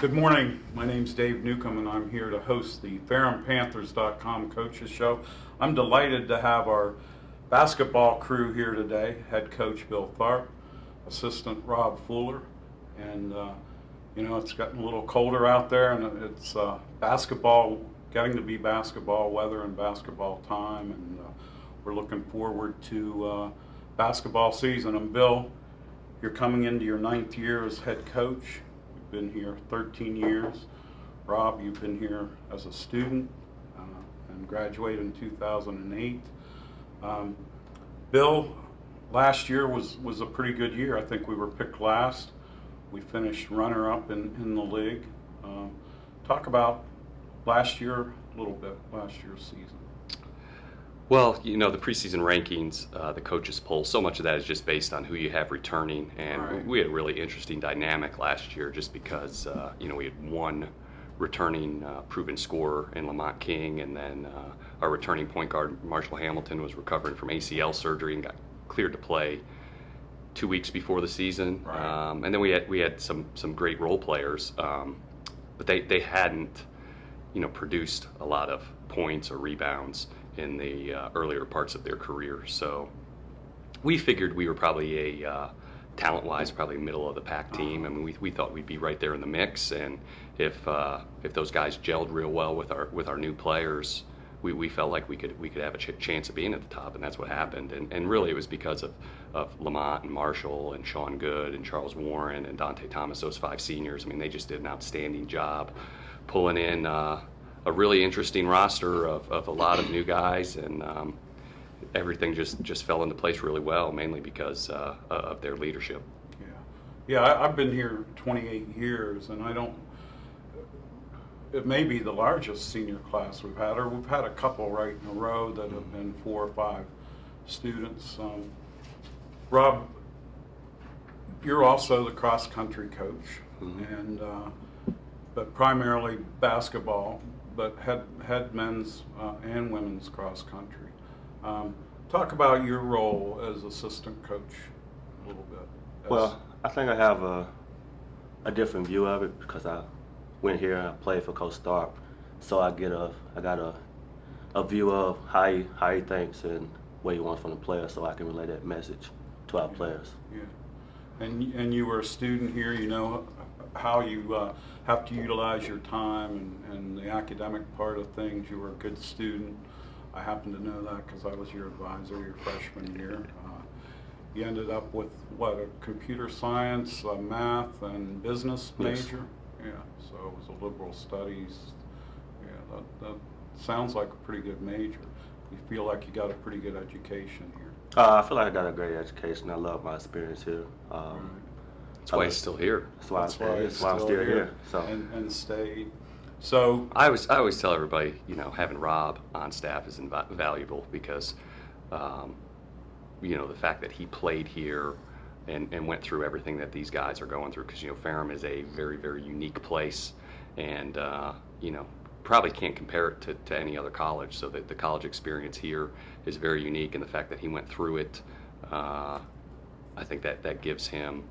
Good morning. My name's Dave Newcombe, and I'm here to host the FarhamPanthers.com Coaches Show. I'm delighted to have our basketball crew here today. Head coach Bill Tharp, assistant Rob Fuller, and it's gotten a little colder out there, and it's basketball, getting to be basketball weather and basketball time, and we're looking forward to basketball season. And Bill, you're coming into your 9th year as head coach. Been here 13 years. Rob, you've been here as a student and graduated in 2008. Bill, last year was a pretty good year. I think we were picked last. We finished runner-up in the league. Talk about last year a little bit, last year's season. Well, the preseason rankings, the coaches poll, so much of that is just based on who you have returning. And Right. we had a really interesting dynamic last year just because, we had one returning proven scorer in Lamont King, and then our returning point guard, Marshall Hamilton, was recovering from ACL surgery and got cleared to play 2 weeks before the season. Right. And then we had some great role players, but they hadn't, produced a lot of points or rebounds in the earlier parts of their career. So we figured we were probably talent-wise, probably middle of the pack team. I mean, we thought we'd be right there in the mix, and if those guys gelled real well with our new players, we felt like we could have a chance of being at the top, and that's what happened. And really, it was because of Lamont and Marshall and Sean Good and Charles Warren and Dante Thomas, those 5 seniors. I mean, they just did an outstanding job pulling in a really interesting roster of a lot of new guys, and everything just fell into place really well, mainly because of their leadership. Yeah, I've been here 28 years, and it may be the largest senior class we've had, or we've had a couple right in a row that have been 4 or 5 students. Rob, you're also the cross-country coach, and but primarily basketball, but had men's and women's cross country. Talk about your role as assistant coach a little bit. Well, I think I have a different view of it because I went here and I played for Coach Tharp, so I got a view of how he thinks and what he wants from the players, so I can relay that message to our players. Yeah, and you were a student here. You know how you have to utilize your time and the academic part of things. You were a good student. I happen to know that because I was your advisor your freshman year. You ended up with, what, a computer science, math, and business major? Yes. Yeah, so it was a liberal studies. Yeah, that sounds like a pretty good major. You feel like you got a pretty good education here? I feel like I got a great education. I love my experience here. Right. That's why he's still here. That's why I'm still here. So and stayed. So I always tell everybody, having Rob on staff is invaluable because, the fact that he played here and went through everything that these guys are going through, because Farham is a very, very unique place, and probably can't compare it to any other college. So that the college experience here is very unique, and the fact that he went through it, I think that gives him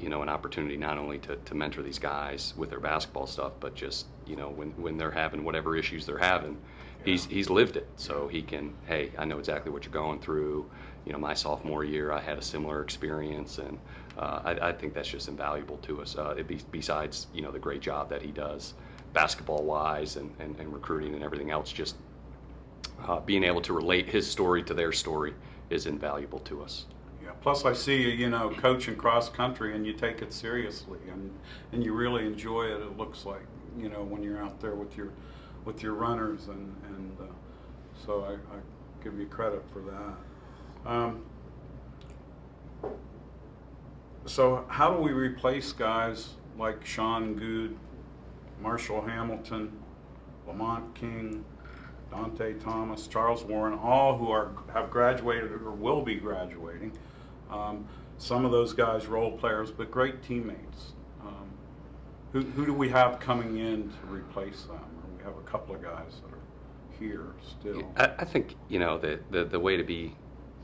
an opportunity not only to mentor these guys with their basketball stuff, but just when they're having whatever issues they're having, he's lived it, so he can, hey, I know exactly what you're going through. My sophomore year I had a similar experience, and I think that's just invaluable to us. Besides the great job that he does basketball wise and recruiting and everything else, just being able to relate his story to their story is invaluable to us. Yeah. Plus, I see you, coaching cross country, and you take it seriously, and you really enjoy it. It looks like, when you're out there with your runners, and so I give you credit for that. So how do we replace guys like Sean Good, Marshall Hamilton, Lamont King, Dante Thomas, Charles Warren, all who have graduated or will be graduating? Some of those guys role players, but great teammates. Who do we have coming in to replace them? Or we have a couple of guys that are here still. I think the way to be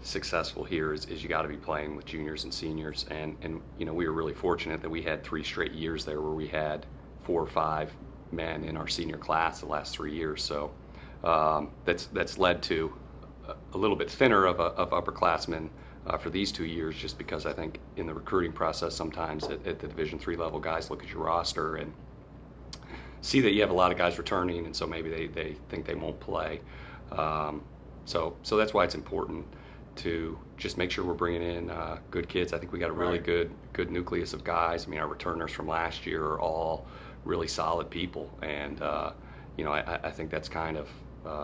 successful here is you got to be playing with juniors and seniors, and we were really fortunate that we had 3 straight years there where we had 4 or 5 men in our senior class the last 3 years. So that's led to a little bit thinner of upperclassmen for these 2 years, just because I think in the recruiting process sometimes at the Division III level, guys look at your roster and see that you have a lot of guys returning, and so maybe they think they won't play. So that's why it's important to just make sure we're bringing in good kids. I think we got a really good nucleus of guys. I mean, our returners from last year are all really solid people, and I think that's kind of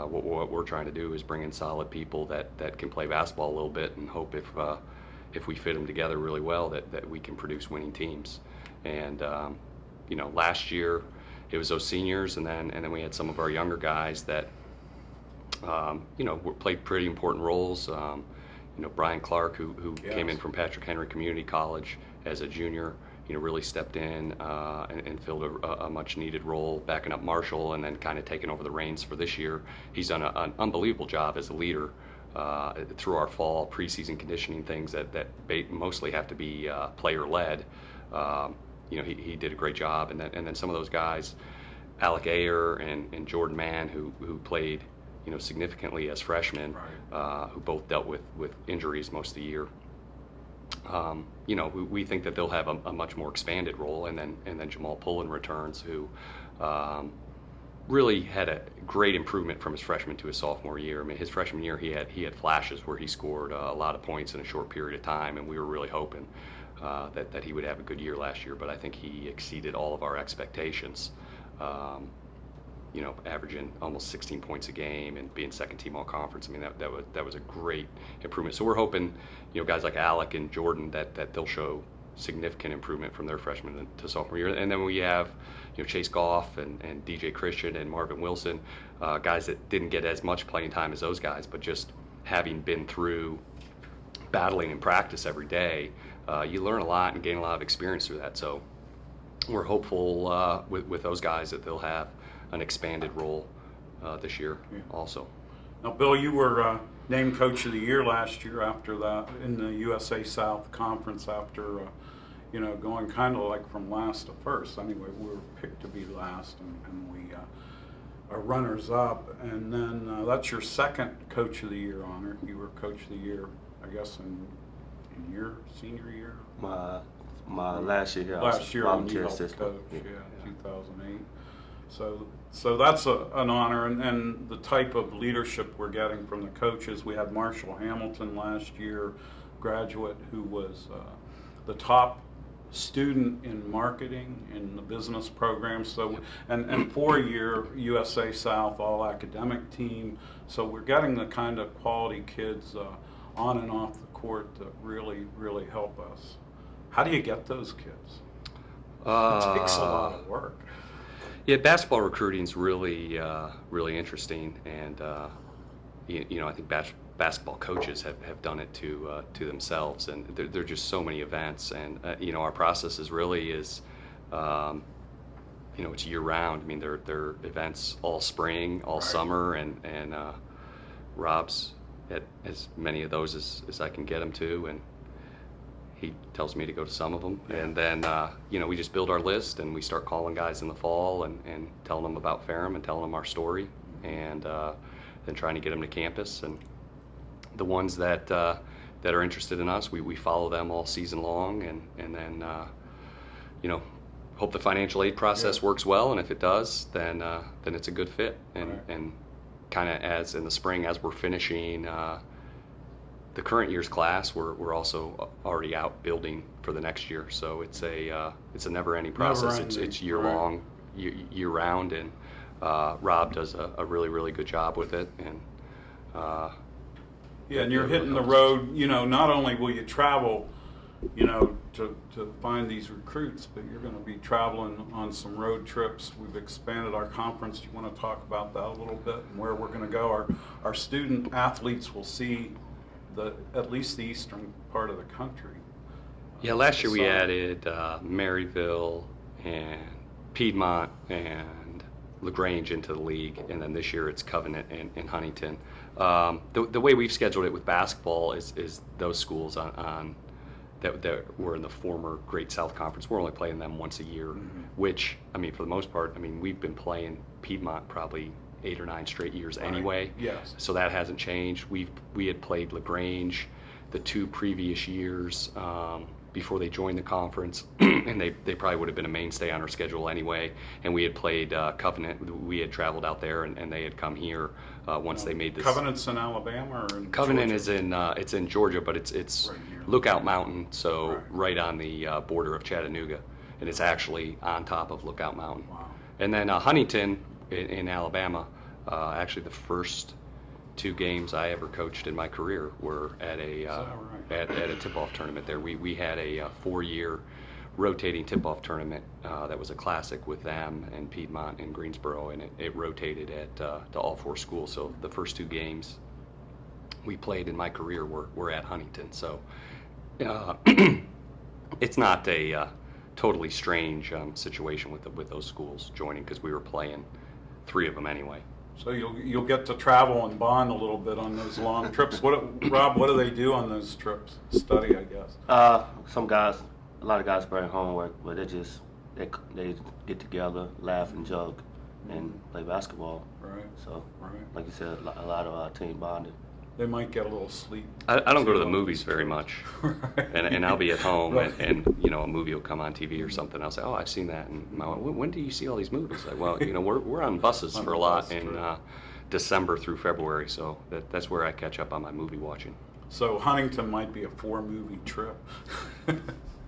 what we're trying to do, is bring in solid people that can play basketball a little bit, and hope if we fit them together really well that we can produce winning teams. And last year it was those seniors, and then we had some of our younger guys that played pretty important roles. Brian Clark, who came in from Patrick Henry Community College as a junior, really stepped in and filled a much needed role, backing up Marshall, and then kind of taking over the reins for this year. He's done an unbelievable job as a leader through our fall preseason conditioning things that mostly have to be player-led. He did a great job, and then some of those guys, Alec Ayer and Jordan Mann, who played significantly as freshmen, who both dealt with injuries most of the year. We think that they'll have a much more expanded role, and then Jamal Pullen returns, who really had a great improvement from his freshman to his sophomore year. I mean, his freshman year he had flashes where he scored a lot of points in a short period of time, and we were really hoping that he would have a good year last year. But I think he exceeded all of our expectations. Averaging almost 16 points a game and being second team all conference. I mean, that was a great improvement. So we're hoping, guys like Alec and Jordan, that they'll show significant improvement from their freshman to sophomore year. And then we have, Chase Goff and DJ Christian and Marvin Wilson, guys that didn't get as much playing time as those guys, but just having been through battling in practice every day, you learn a lot and gain a lot of experience through that. So we're hopeful with those guys that they'll have an expanded role this year also. Now, Bill, you were named Coach of the Year last year after that in the USA South Conference, after going kind of like from last to first. Anyway, we were picked to be last, and we are runners up. And then that's your second Coach of the Year honor. You were Coach of the Year, I guess, in your senior year. My last year here. Last year when you helped coach, 2008. So that's an honor, and the type of leadership we're getting from the coaches. We had Marshall Hamilton last year, graduate, who was the top student in marketing in the business program. So and 4-year USA South all academic team. So we're getting the kind of quality kids on and off the court that really help us. How do you get those kids? It takes a lot of work. Yeah, basketball recruiting is really interesting, and I think basketball coaches have done it to themselves, and there are just so many events, and our process is it's year round. I mean, there are events all spring, all summer, and Rob's at as many of those as I can get him to, and he tells me to go to some of them. And then, we just build our list, and we start calling guys in the fall and telling them about Ferrum and telling them our story, and then trying to get them to campus. And the ones that are interested in us, we follow them all season long, and then, hope the financial aid process works well. And if it does, then it's a good fit. And kind of as in the spring, as we're finishing the current year's class, we're also already out building for the next year. So it's a never-ending process. It's year long, year round, and Rob does a really good job with it. And and you're hitting the road. Not only will you travel, to find these recruits, but you're going to be traveling on some road trips. We've expanded our conference. Do you want to talk about that a little bit and where we're going to go? Our student athletes will see at least the eastern part of the country. Yeah, last year we added Maryville and Piedmont and LaGrange into the league, and then this year it's Covenant and Huntington. The way we've scheduled it with basketball is those schools on that were in the former Great South Conference. We're only playing them once a year, which, I mean, for the most part, I mean, we've been playing Piedmont probably 8 or 9 straight years anyway. Yes. So that hasn't changed. We had played LaGrange the 2 previous years before they joined the conference, and they probably would have been a mainstay on our schedule anyway. And we had played Covenant. We had traveled out there, and they had come here once they made this. Covenant's in Alabama or in Covenant Georgia? is in it's in Georgia, but it's Right here. Lookout Mountain, so right on the border of Chattanooga, and it's actually on top of Lookout Mountain. Wow. And then Huntington in Alabama, actually the first 2 games I ever coached in my career were at a at a tip-off tournament there. We had a 4-year rotating tip-off tournament that was a classic with them and Piedmont and Greensboro, and it rotated to all 4 schools. So the first 2 games we played in my career were at Huntington. So it's not a totally strange situation with those schools joining, because we were playing 3 of them anyway. So you'll get to travel and bond a little bit on those long trips. Rob, what do they do on those trips? Study, I guess. Some guys, a lot of guys bring homework, but they get together, laugh and joke, and play basketball. Right. So, Right. like you said, a lot of team bonding. They might get a little sleep. I don't go to the movies very much, Right. and I'll be at home, Right. and you know, a movie will come on TV or something. I'll say, oh, I've seen that. And my wife, when do you see all these movies? Like, well, you know, we're on buses On for the a lot bus, in true. December through February, so that's where I catch up on my movie watching. So Huntington might be a 4-movie trip.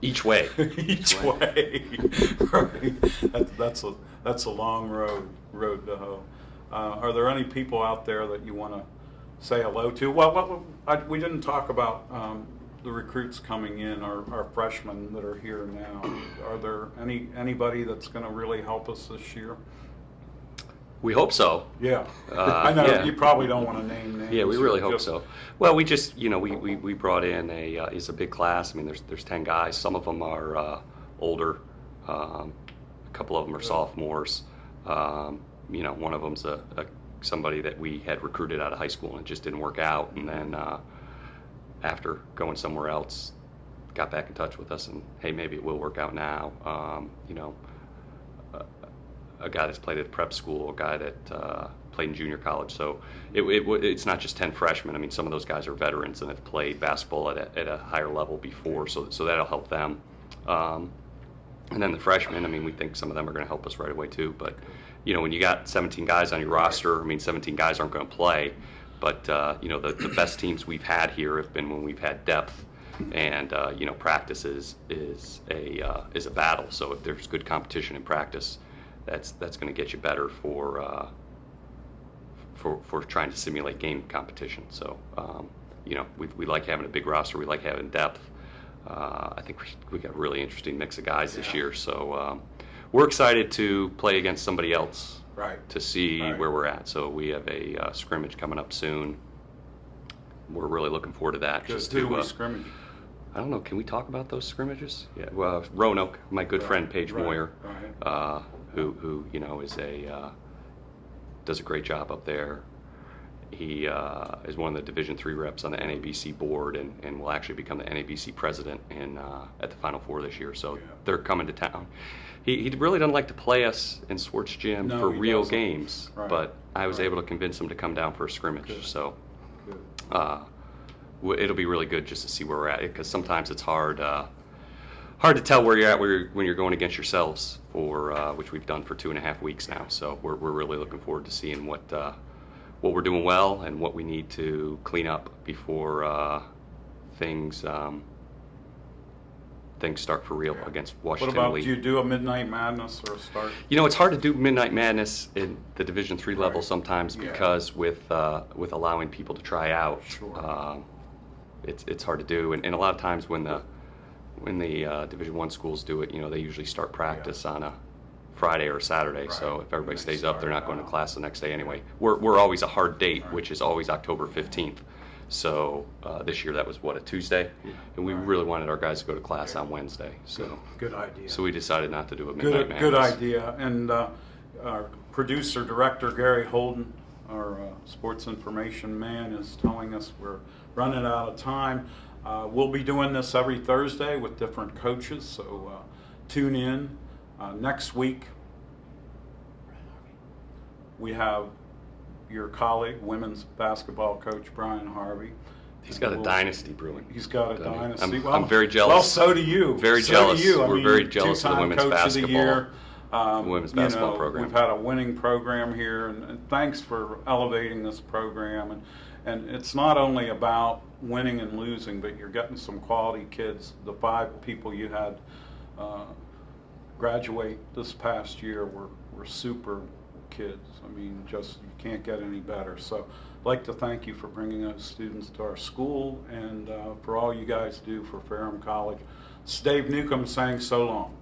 Each way. Each way. Right. That's a long road to hoe. Are there any people out there that you want to say hello to? Well, we didn't talk about the recruits coming in, our freshmen that are here now. Are there anybody that's going to really help us this year? We hope so. Yeah. I know yeah. you probably don't want to name names. Yeah, we really hope Just- so. Well, we just, you know, we brought in it's a big class. I mean, there's 10 guys. Some of them are older. A couple of them are sophomores. You know, one of them's somebody that we had recruited out of high school and it just didn't work out. And then after going somewhere else, got back in touch with us and, hey, maybe it will work out now. You know, a guy that's played at prep school, a guy that played in junior college. So it's not just 10 freshmen. I mean, some of those guys are veterans and have played basketball at a higher level before, so that'll help them. And then the freshmen, I mean, we think some of them are going to help us right away too. But, you know, when you got 17 guys on your roster, I mean, 17 guys aren't going to play. But, you know, the best teams we've had here have been when we've had depth. And, you know, practice is a battle. So if there's good competition in practice, that's going to get you better for trying to simulate game competition. So, you know, we like having a big roster. We like having depth. I think we got a really interesting mix of guys this year. So we're excited to play against somebody else to see where we're at. So we have a scrimmage coming up soon. We're really looking forward to that. Just who do we scrimmage? I don't know. Can we talk about those scrimmages? Yeah. Well, Roanoke, my good friend Paige Moyer, who you know is does a great job up there. He is one of the Division III reps on the NABC board and will actually become the NABC president at the Final Four this year. So they're coming to town. He really doesn't like to play us in Swartz Gym for real games, but I was able to convince him to come down for a scrimmage. Good. So it'll be really good just to see where we're at, because sometimes it's hard to tell where you're at when you're going against yourselves, which we've done for 2.5 weeks now. So we're really looking forward to seeing what we're doing well and what we need to clean up before things start for real against Washington. What about, Elite. do you do a Midnight Madness or a start? You know, it's hard to do Midnight Madness in the Division III level sometimes because with allowing people to try out, it's hard to do. And a lot of times when the Division I schools do it, you know, they usually start practice on a Friday or Saturday. So if everybody stays up, they're not going to class the next day anyway. We're always a hard date, which is always October 15th. So this year that was a Tuesday, and we really wanted our guys to go to class on Wednesday. So good idea. So we decided not to do a Midnight Madness. Good idea. And our producer director Gary Holden, our sports information man, is telling us we're running out of time. We'll be doing this every Thursday with different coaches, so tune in. Next week, we have your colleague, women's basketball coach Brian Harvey. He's got a dynasty brewing. He's got a doesn't he? dynasty. I'm very jealous. Well, so do you. Very So jealous. do you. We're very jealous of the women's two-time coach of the basketball. year. Women's basketball program. We've had a winning program here, and thanks for elevating this program. And it's not only about winning and losing, but you're getting some quality kids. The 5 people you had graduate this past year were super kids. I mean, just you can't get any better. So I'd like to thank you for bringing those students to our school and for all you guys do for Ferrum College. It's Dave Newcombe saying so long.